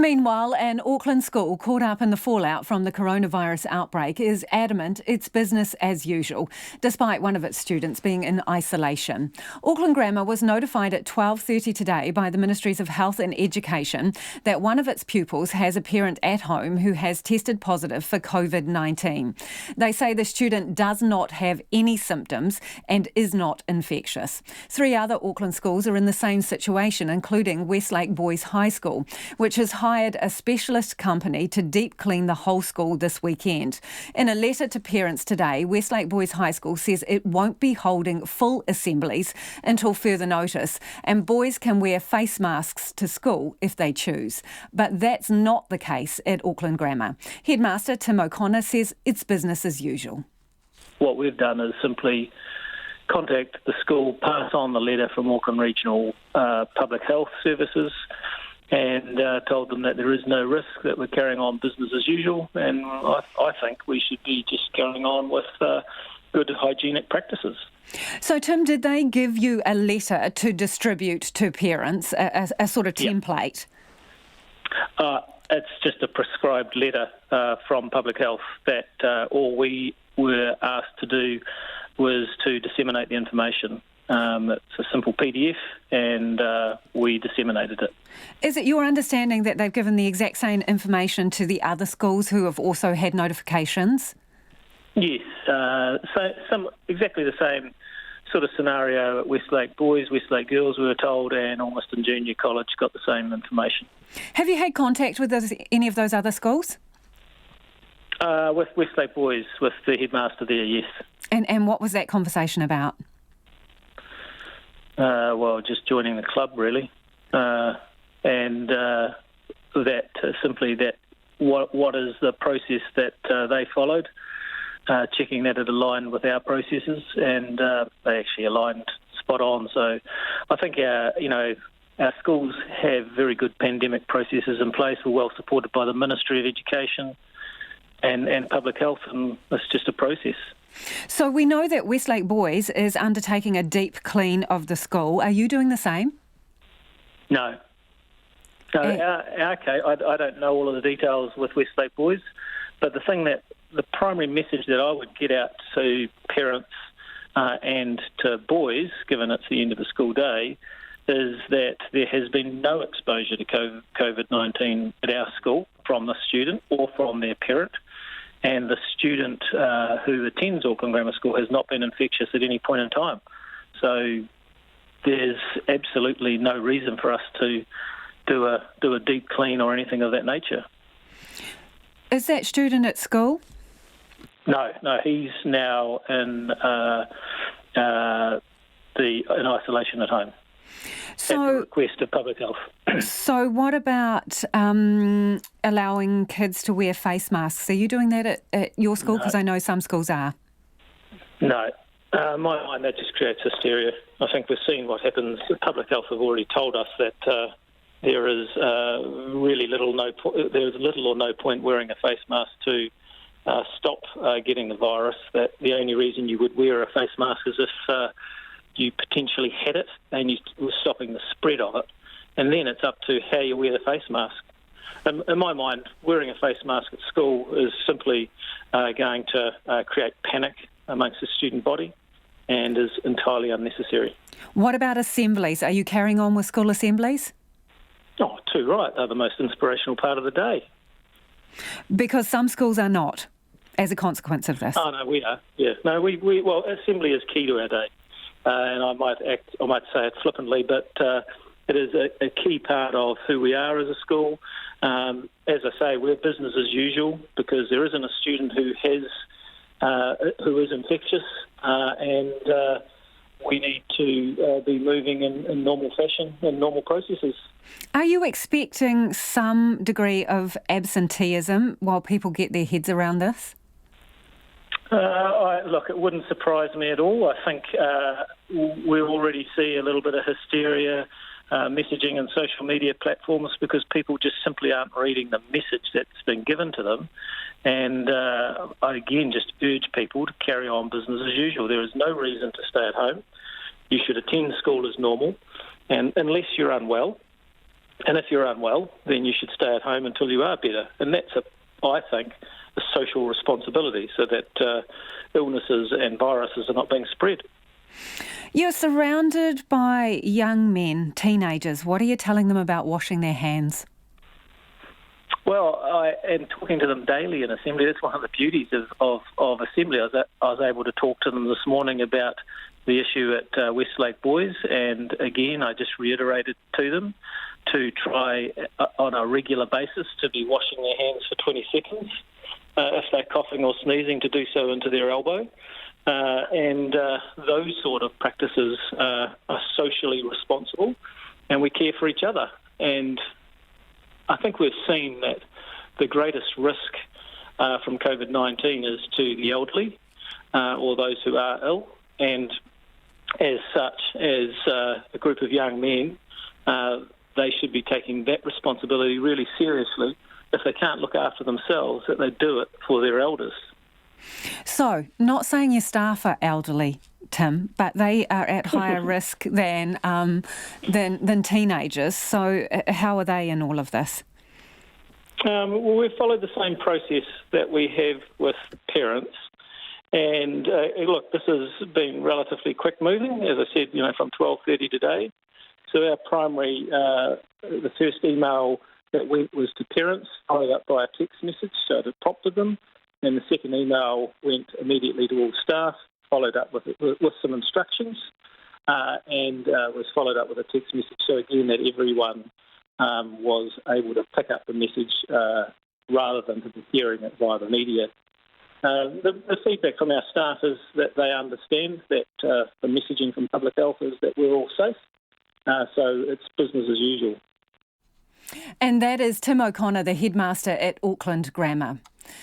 Meanwhile, an Auckland school caught up in the fallout from the coronavirus outbreak is adamant it's business as usual, despite one of its students being in isolation. Auckland Grammar was notified at 12:30 today by the Ministries of Health and Education that one of its pupils has a parent at home who has tested positive for Covid-19. They say the student does not have any symptoms and is not infectious. 3 other Auckland schools are in the same situation, including Westlake Boys High School, which has hired a specialist company to deep clean the whole school this weekend. In a letter to parents today, Westlake Boys High School says it won't be holding full assemblies until further notice, and boys can wear face masks to school if they choose. But that's not the case at Auckland Grammar. Headmaster Tim O'Connor says it's business as usual. What we've done is simply contact the school, pass on the letter from Auckland Regional Public Health Services, and told them that there is no risk, that we're carrying on business as usual, and I think we should be just carrying on with good hygienic practices. So, Tim, did they give you a letter to distribute to parents, a sort of template? It's just a prescribed letter from Public Health that all we were asked to do was to disseminate the information. It's a simple PDF, and we disseminated it. Is it your understanding that they've given the exact same information to the other schools who have also had notifications? Yes, so exactly the same sort of scenario at Westlake Boys, Westlake Girls, we were told, and Almaston Junior College got the same information. Have you had contact with any of those other schools? With Westlake Boys, with the headmaster there, yes. And what was that conversation about? Well, just joining the club, really, and that simply that what is the process that they followed, checking that it aligned with our processes, and they actually aligned spot on. So I think our schools have very good pandemic processes in place. We're well supported by the Ministry of Education and Public Health, and it's just a process. So we know that Westlake Boys is undertaking a deep clean of the school. Are you doing the same? No. Okay, I don't know all of the details with Westlake Boys, but the primary message that I would get out to parents and to boys, given it's the end of the school day, is that there has been no exposure to COVID-19 at our school from the student or from their parent. And the student who attends Auckland Grammar School has not been infectious at any point in time. So there's absolutely no reason for us to do a deep clean or anything of that nature. Is that student at school? No, he's now in isolation at home. So, at the request of Public Health. So what about allowing kids to wear face masks? Are you doing that at your school? Because I know some schools are. No. My mind, that just creates hysteria. I think we've seen what happens. Public Health have already told us that there is really little or no point wearing a face mask to stop getting the virus. That the only reason you would wear a face mask is if you potentially had it and you were stopping the spread of it, and then it's up to how you wear the face mask. In my mind, wearing a face mask at school is simply going to create panic amongst the student body and is entirely unnecessary. What about assemblies? Are you carrying on with school assemblies? Oh, too right. They're the most inspirational part of the day. Because some schools are not, as a consequence of this. Oh, no, we are. Yeah. No, well, assembly is key to our day. And I might say it flippantly, but it is a key part of who we are as a school. As I say, we're business as usual because there isn't a student who is infectious, and we need to be moving in normal fashion and normal processes. Are you expecting some degree of absenteeism while people get their heads around this? Look, it wouldn't surprise me at all. I think we already see a little bit of hysteria messaging in social media platforms because people just simply aren't reading the message that's been given to them. And I again just urge people to carry on business as usual. There is no reason to stay at home. You should attend school as normal. And unless you're unwell, And if you're unwell, then you should stay at home until you are better. And that's, I think, a social responsibility so that illnesses and viruses are not being spread. You're surrounded by young men, teenagers. What are you telling them about washing their hands? Well, I am talking to them daily in assembly. That's one of the beauties of assembly. I was able to talk to them this morning about the issue at Westlake Boys, and again, I just reiterated to them to try on a regular basis to be washing their hands for 20 seconds. If they're coughing or sneezing, to do so into their elbow. And those sort of practices are socially responsible, and we care for each other. And I think we've seen that the greatest risk from COVID-19 is to the elderly or those who are ill. And as such, as a group of young men, they should be taking that responsibility really seriously. If they can't look after themselves, that they do it for their elders. So, not saying your staff are elderly, Tim, but they are at higher risk than teenagers. So, how are they in all of this? Well, we've followed the same process that we have with parents. And look, this has been relatively quick moving, as I said, from 12:30 today. So our primary, the first email that went was to parents, followed up by a text message, so it prompted them. And the second email went immediately to all staff, followed up with some instructions, and was followed up with a text message. So again, that everyone was able to pick up the message rather than to be hearing it via the media. The feedback from our staff is that they understand that the messaging from public health is that we're all safe. So it's business as usual. And that is Tim O'Connor, the headmaster at Auckland Grammar.